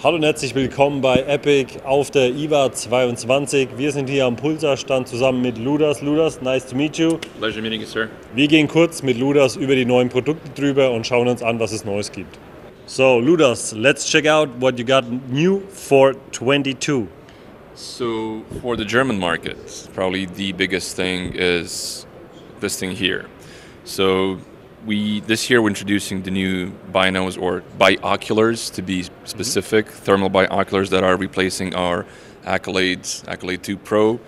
Hallo und herzlich willkommen bei Epic auf der IWA 22. Wir sind hier am Pulsar-Stand zusammen mit Ludas. Ludas, nice to meet you. Pleasure meeting you, sir. Wir gehen kurz mit Ludas über die neuen Produkte drüber und schauen uns an, was es Neues gibt. So, Ludas, let's check out what you got new for 22. So for the German market, probably the biggest thing is this thing here. So this year we're introducing the new binos or bioculars to be specific, thermal bioculars that are replacing our Accolade 2 Pro.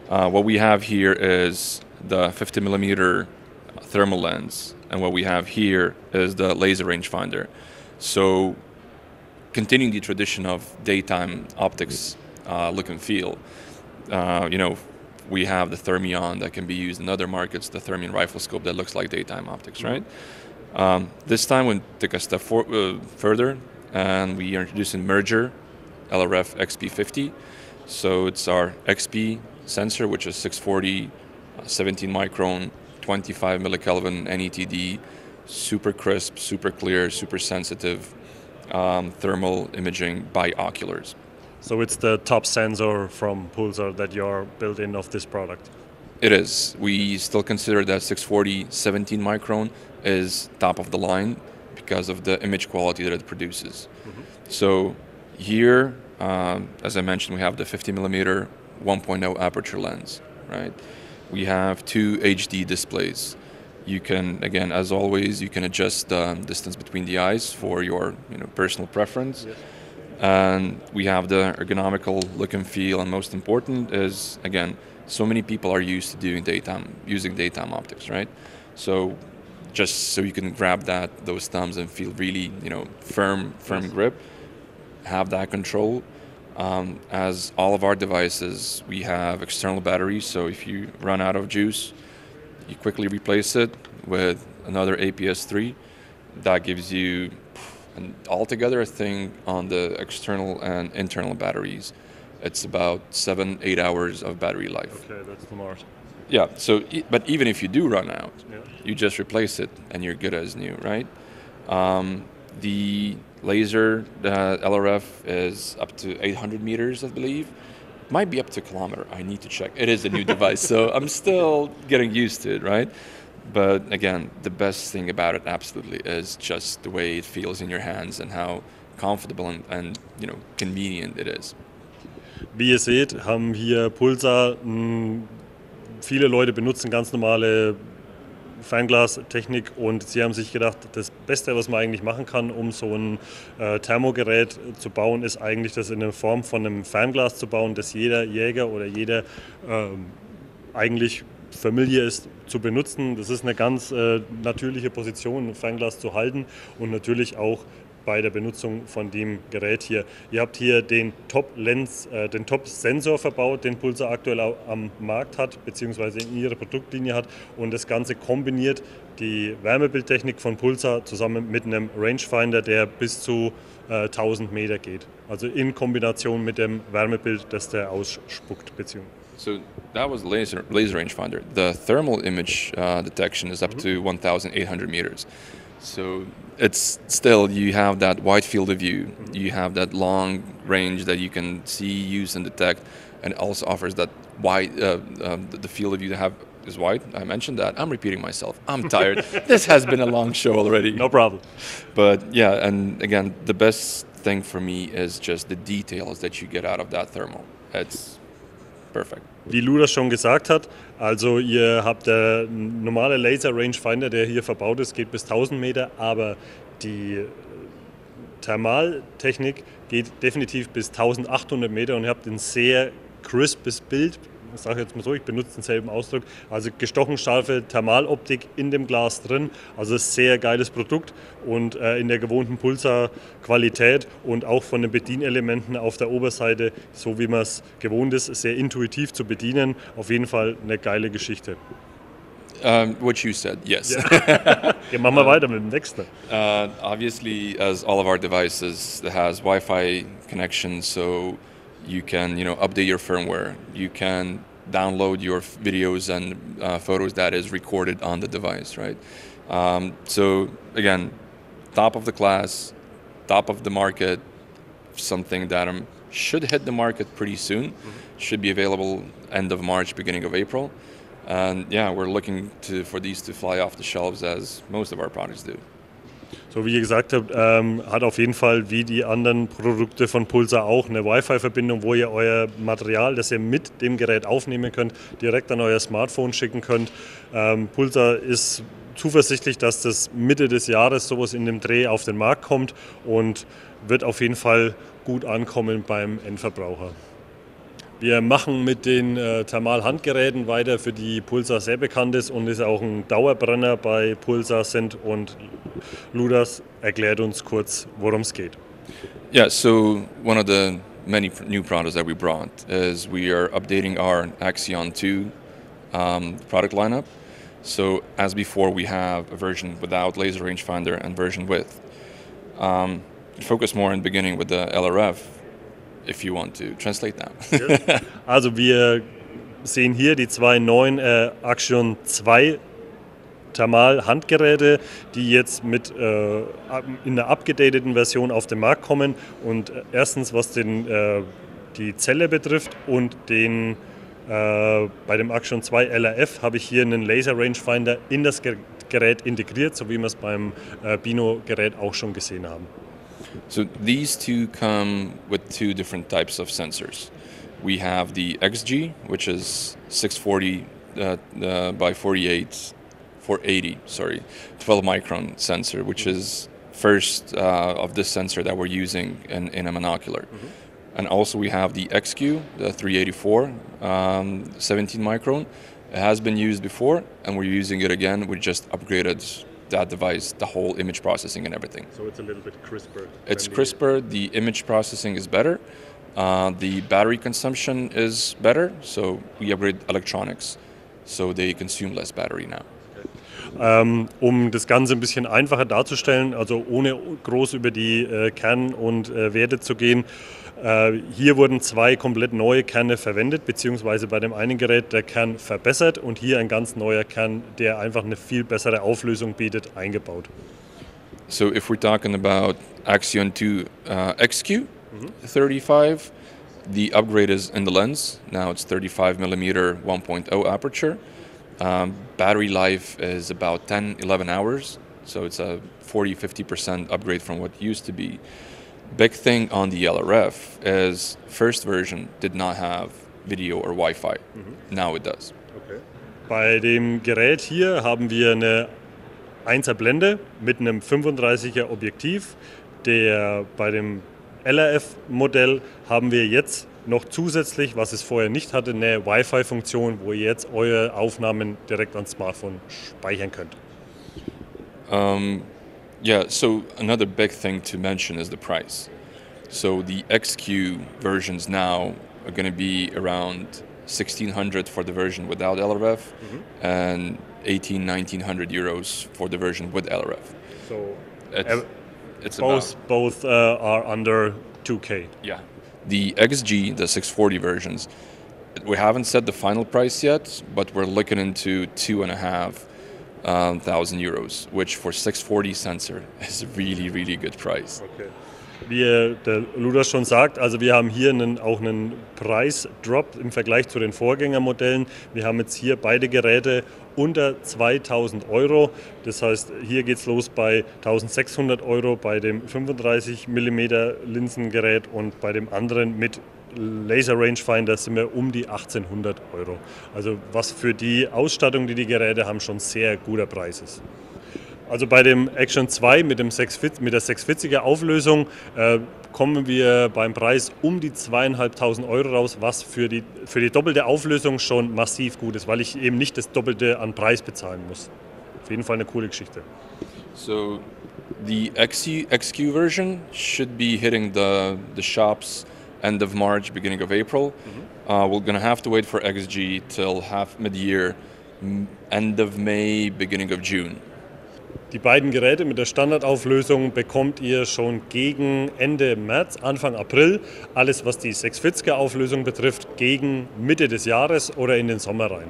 What we have here is the 50 millimeter thermal lens, and what we have here is the laser rangefinder. So continuing the tradition of daytime optics look and feel, we have the Thermion that can be used in other markets, the Thermion rifle scope that looks like daytime optics, right? This time we took a step further, and we are introducing Merger LRF XP50. So it's our XP sensor, which is 640, 17 micron, 25 millikelvin NETD, super crisp, super clear, super sensitive thermal imaging bioculars. So it's the top sensor from Pulsar that you're built in of this product. It is. We still consider that 640 17 micron is top of the line because of the image quality that it produces. So here, as I mentioned, we have the 50 millimeter 1.0 aperture lens, right? We have two HD displays. You can, again, as always, you can adjust the distance between the eyes for your personal preference. Yes. And we have the ergonomical look and feel, and most important is, again, so many people are used to using daytime optics, right? So just so you can grab those thumbs and feel really, firm grip, have that control. As all of our devices, we have external batteries, so if you run out of juice, you quickly replace it with another APS-3. That gives you, and altogether, I think on the external and internal batteries, it's about 7-8 hours of battery life. Okay, that's smart. Yeah. So, but even if you do run out, Yeah. you just replace it and you're good as new, right? The laser LRF is up to 800 meters, I believe. Might be up to a kilometer. I need to check. It is a new device, so I'm still getting used to it, right? But again, the best thing about it absolutely is just the way it feels in your hands and how comfortable and convenient it is. Wie ihr seht, haben hier Pulsar, viele Leute benutzen ganz normale Fernglas-Technik und sie haben sich gedacht, das Beste, was man eigentlich machen kann, um so ein Thermogerät zu bauen, ist eigentlich das in der Form von einem Fernglas zu bauen, das jeder Jäger oder jeder eigentlich familiar ist zu benutzen. Das ist eine ganz natürliche Position, ein Fernglas zu halten und natürlich auch bei der Benutzung von dem Gerät hier. Ihr habt hier den Top-Sensor verbaut, den Pulsar aktuell am Markt hat, beziehungsweise in ihrer Produktlinie hat, und das Ganze kombiniert die Wärmebildtechnik von Pulsar zusammen mit einem Rangefinder, der bis zu 1000 Meter geht. Also in Kombination mit dem Wärmebild, das der ausspuckt, beziehungsweise. So that was laser rangefinder. The thermal image detection is up to 1,800 meters. So it's still, you have that wide field of view, you have that long range that you can see, use, and detect, and it also offers that wide, the field of view to have is wide. I mentioned that. I'm repeating myself. I'm tired. This has been a long show already. No problem. But yeah, and again, the best thing for me is just the details that you get out of that thermal. It's perfect. Wie Ludas schon gesagt hat, also ihr habt der normale Laser Rangefinder, der hier verbaut ist, geht bis 1000 Meter, aber die Thermaltechnik geht definitiv bis 1800 Meter und ihr habt ein sehr crispes Bild. Ich sage jetzt mal so, ich benutze denselben Ausdruck, also gestochen scharfe Thermaloptik in dem Glas drin, also ein sehr geiles Produkt und in der gewohnten Pulsar-Qualität und auch von den Bedienelementen auf der Oberseite, so wie man es gewohnt ist, sehr intuitiv zu bedienen, auf jeden Fall eine geile Geschichte. What you said, yes. Ja. Machen wir weiter mit dem nächsten. Obviously, as all of our devices, it has Wi-Fi connection, so you can, update your firmware. You can download your videos and photos that is recorded on the device, right? So again, top of the class, top of the market, something that should hit the market pretty soon. Should be available end of March, beginning of April. And yeah, we're looking for these to fly off the shelves as most of our products do. So wie ihr gesagt habt, hat auf jeden Fall wie die anderen Produkte von Pulsar auch eine Wi-Fi-Verbindung, wo ihr euer Material, das ihr mit dem Gerät aufnehmen könnt, direkt an euer Smartphone schicken könnt. Pulsar ist zuversichtlich, dass das Mitte des Jahres sowas in dem Dreh auf den Markt kommt und wird auf jeden Fall gut ankommen beim Endverbraucher. Wir machen mit den Thermal-Handgeräten weiter, für die Pulsar sehr bekannt ist und ist auch ein Dauerbrenner bei Pulsar sind. Und Ludas erklärt uns kurz, worum es geht. Yeah, so one of the many new products that we brought is we are updating our Axion 2 product lineup. So as before, we have a version without laser rangefinder and version with. Focus more in the beginning with the LRF. If you want to translate that. Yes. Also wir sehen hier die zwei neuen Axion 2 Thermal-Handgeräte, die jetzt mit in einer abgedateten Version auf den Markt kommen. Und erstens, was die Zelle betrifft und bei dem Axion 2 LRF habe ich hier einen Laser Rangefinder in das Gerät integriert, so wie wir es beim Bino-Gerät auch schon gesehen haben. So these two come with two different types of sensors. We have the XG, which is 640 by 480, 12 micron sensor, which is first of this sensor that we're using in a monocular. And also we have the XQ, the 384, 17 micron. It has been used before, and we're using it again. We just upgraded that device, the whole image processing and everything. So it's a little bit crisper. It's crisper, the image processing is better, the battery consumption is better, so we upgrade electronics, so they consume less battery now. Um das Ganze ein bisschen einfacher darzustellen, also ohne groß über die Kern- und Werte zu gehen, hier wurden zwei komplett neue Kerne verwendet, beziehungsweise bei dem einen Gerät der Kern verbessert und hier ein ganz neuer Kern, der einfach eine viel bessere Auflösung bietet, eingebaut. So if we're talking about Axion 2 XQ 35, the upgrade is in the lens. Now it's 35mm 1.0 aperture. Battery life is about 10-11 hours, so it's a 40-50% upgrade from what used to be. Big thing on the LRF is first version did not have video or Wi-Fi. Now it does. Okay. Bei dem Gerät hier haben wir eine 1er Blende mit einem 35er Objektiv. Bei dem LRF-Modell haben wir jetzt noch zusätzlich, was es vorher nicht hatte, eine Wi-Fi-Funktion, wo ihr jetzt eure Aufnahmen direkt ans Smartphone speichern könnt. Yeah, so another big thing to mention is the price. So the XQ versions now are going to be around 1,600 for the version without LRF and 1,800-1,900 euros for the version with LRF. So it's both are under 2K. Yeah. The XG, the 640 versions, we haven't set the final price yet, but we're looking into 2,500 euros, which for 640 sensor is a really, really good price. Okay. Wie der Ludas schon sagt, also wir haben hier auch einen Preisdrop im Vergleich zu den Vorgängermodellen. Wir haben jetzt hier beide Geräte unter 2.000 Euro. Das heißt, hier geht es los bei 1.600 Euro bei dem 35mm Linsengerät und bei dem anderen mit Laser Rangefinder sind wir um die 1.800 Euro. Also was für die Ausstattung, die Geräte haben, schon sehr guter Preis ist. Also bei dem Axion 2 mit der 640er Auflösung kommen wir beim Preis um die 2.500 Euro raus, was für die doppelte Auflösung schon massiv gut ist, weil ich eben nicht das Doppelte an Preis bezahlen muss. Auf jeden Fall eine coole Geschichte. So the XQ version should be hitting the shops end of March, beginning of April. We're going to have to wait for XG till mid-year, end of May, beginning of June. Die beiden Geräte mit der Standardauflösung bekommt ihr schon gegen Ende März, Anfang April. Alles, was die 640er Auflösung betrifft, gegen Mitte des Jahres oder in den Sommer rein.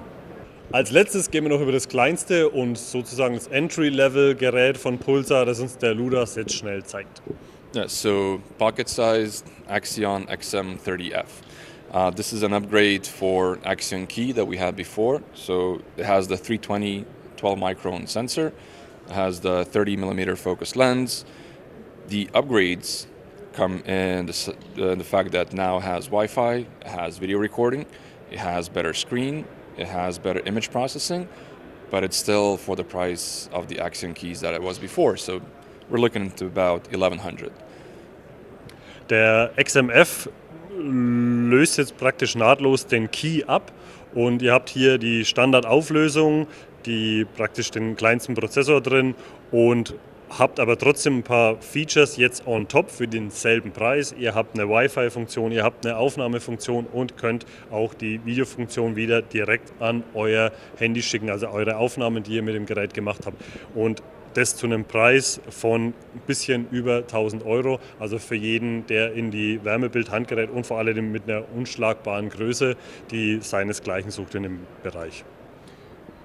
Als letztes gehen wir noch über das kleinste und sozusagen das Entry-Level-Gerät von Pulsar, das uns der Ludas jetzt schnell zeigt. Yeah, so pocket-sized Axion XM30F. This is an upgrade for Axion Key that we had before. So it has the 320 12-micron sensor, it has the 30 millimeter focus lens. The upgrades come in the fact that now has Wi-Fi, it has video recording, it has better screen, it has better image processing, but it's still for the price of the Axion keys that it was before. So we're looking into about 1100. Der XMF löst jetzt praktisch nahtlos den Key ab und ihr habt hier die Standardauflösung, die praktisch den kleinsten Prozessor drin und habt aber trotzdem ein paar Features jetzt on top für denselben Preis. Ihr habt eine Wi-Fi-Funktion, ihr habt eine Aufnahmefunktion und könnt auch die Videofunktion wieder direkt an euer Handy schicken, also eure Aufnahmen, die ihr mit dem Gerät gemacht habt. Und das zu einem Preis von ein bisschen über 1000 Euro, also für jeden, der in die Wärmebild-Handgerät und vor allem mit einer unschlagbaren Größe, die seinesgleichen sucht in dem Bereich.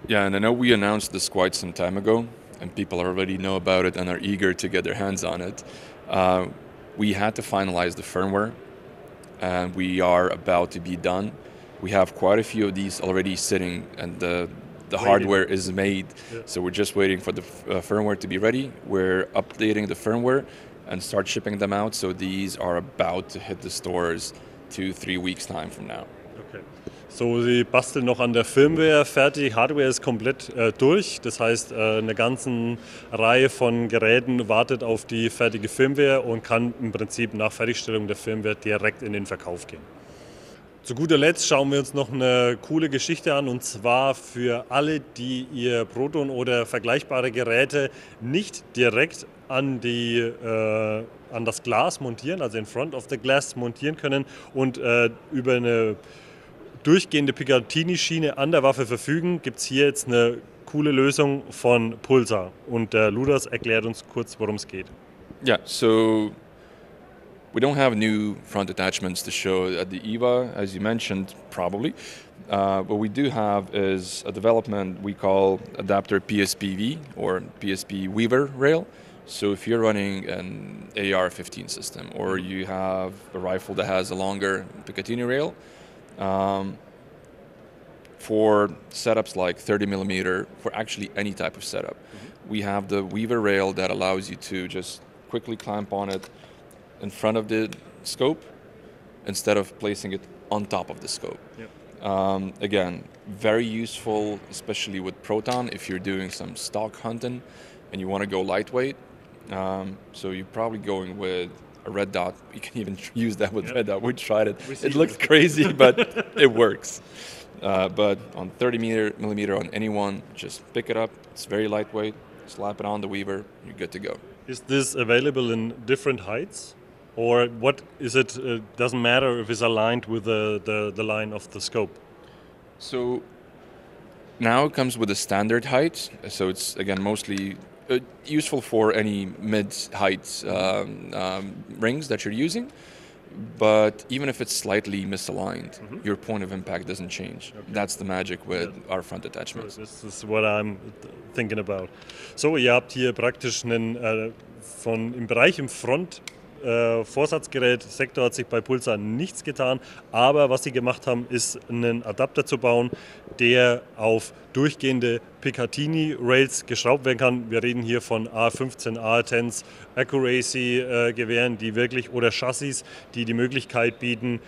Yeah, and I know we announced this quite some time ago, and people already know about it and are eager to get their hands on it. We had to finalize the firmware, and we are about to be done. We have quite a few of these already sitting, and the hardware is made, so we're just waiting for the firmware to be ready. We're updating the firmware and start shipping them out, so these are about to hit the stores 2-3 weeks time from now. Okay. So, Sie basteln noch an der Firmware fertig, Hardware ist komplett durch, das heißt eine ganze Reihe von Geräten wartet auf die fertige Firmware und kann im Prinzip nach Fertigstellung der Firmware direkt in den Verkauf gehen. Zu guter Letzt schauen wir uns noch eine coole Geschichte an, und zwar für alle, die ihr Proton oder vergleichbare Geräte nicht direkt an das Glas montieren, also in front of the glass montieren können und über eine durchgehende Picatinny-Schiene an der Waffe verfügen, gibt es hier jetzt eine coole Lösung von Pulsar. Und der Ludas erklärt uns kurz, worum es geht. Yeah, so we don't have new front attachments to show at the EVA, as you mentioned, probably. What we do have is a development we call adapter PSPV or PSP Weaver rail. So if you're running an AR-15 system or you have a rifle that has a longer Picatinny rail, for setups like 30 millimeter, for actually any type of setup, we have the Weaver rail that allows you to just quickly clamp on it in front of the scope instead of placing it on top of the scope. Yep. Again, very useful, especially with Proton if you're doing some stock hunting and you want to go lightweight. So you're probably going with a red dot. You can even use that with red dot. We tried it. It looks crazy, but it works. But on 30 millimeter on anyone, just pick it up. It's very lightweight. Slap it on the Weaver. You're good to go. Is this available in different heights? Or what is it? Doesn't matter if it's aligned with the line of the scope. So now it comes with a standard height. So it's again mostly useful for any mid-height rings that you're using. But even if it's slightly misaligned, your point of impact doesn't change. Okay. That's the magic with our front attachments. This is what I'm thinking about. So, ihr habt hier praktisch einen im Bereich im Front Vorsatzgerät Sektor hat sich bei Pulsar nichts getan, aber was sie gemacht haben, ist einen Adapter zu bauen, der auf durchgehende Picatinny-Rails geschraubt werden kann. Wir reden hier von A15, A10s Accuracy-Gewehren, die wirklich, oder Chassis, die die Möglichkeit bieten,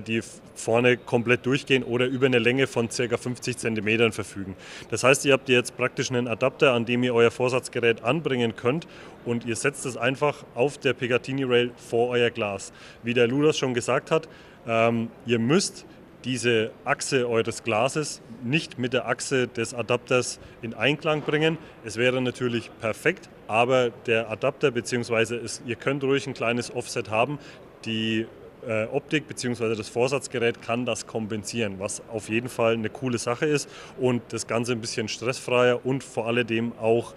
die vorne komplett durchgehen oder über eine Länge von ca. 50 cm verfügen. Das heißt, ihr habt jetzt praktisch einen Adapter, an dem ihr euer Vorsatzgerät anbringen könnt und ihr setzt es einfach auf der Picatinny-Rail vor euer Glas. Wie der Ludas schon gesagt hat, ihr müsst diese Achse eures Glases nicht mit der Achse des Adapters in Einklang bringen. Es wäre natürlich perfekt, aber der Adapter bzw. ihr könnt ruhig ein kleines Offset haben. Die Optik bzw. das Vorsatzgerät kann das kompensieren, was auf jeden Fall eine coole Sache ist und das Ganze ein bisschen stressfreier und vor allem auch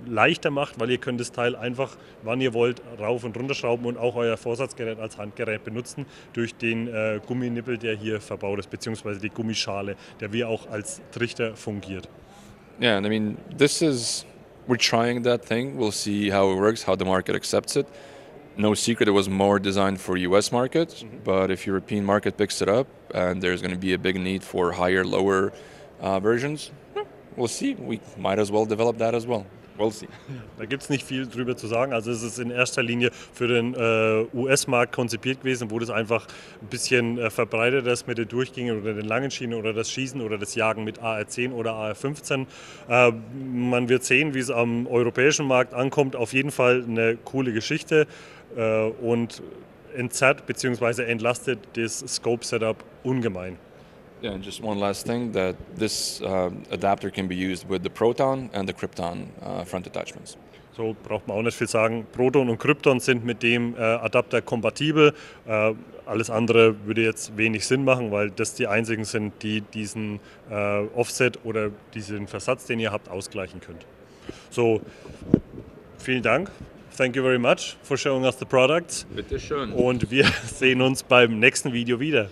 leichter macht, weil ihr könnt das Teil einfach, wann ihr wollt, rauf und runter schrauben und auch euer Vorsatzgerät als Handgerät benutzen durch den Gumminippel, der hier verbaut ist, beziehungsweise die Gummischale, der wie auch als Trichter fungiert. Yeah, and I mean, this is we're trying that thing. We'll see how it works, how the market accepts it. No secret, it was more designed for US market, but if European market picks it up and there's going to be a big need for higher, lower versions, we'll see. We might as well develop that as well. We'll see. Da gibt es nicht viel drüber zu sagen. Also es ist in erster Linie für den US-Markt konzipiert gewesen, wo das einfach ein bisschen verbreitet ist mit den Durchgängen oder den langen Schienen oder das Schießen oder das Jagen mit AR-10 oder AR-15. Man wird sehen, wie es am europäischen Markt ankommt. Auf jeden Fall eine coole Geschichte und entzerrt bzw. entlastet das Scope-Setup ungemein. Yeah, and just one last thing, that this adapter can be used with the Proton and the Krypton front attachments. So braucht man auch nicht viel sagen. Proton und Krypton sind mit dem Adapter kompatibel. Alles andere würde jetzt wenig Sinn machen, weil das die einzigen sind, die diesen Offset oder diesen Versatz, den ihr habt, ausgleichen könnt. So, vielen Dank. Thank you very much for showing us the products. Bitte schön. Und wir sehen uns beim nächsten Video wieder.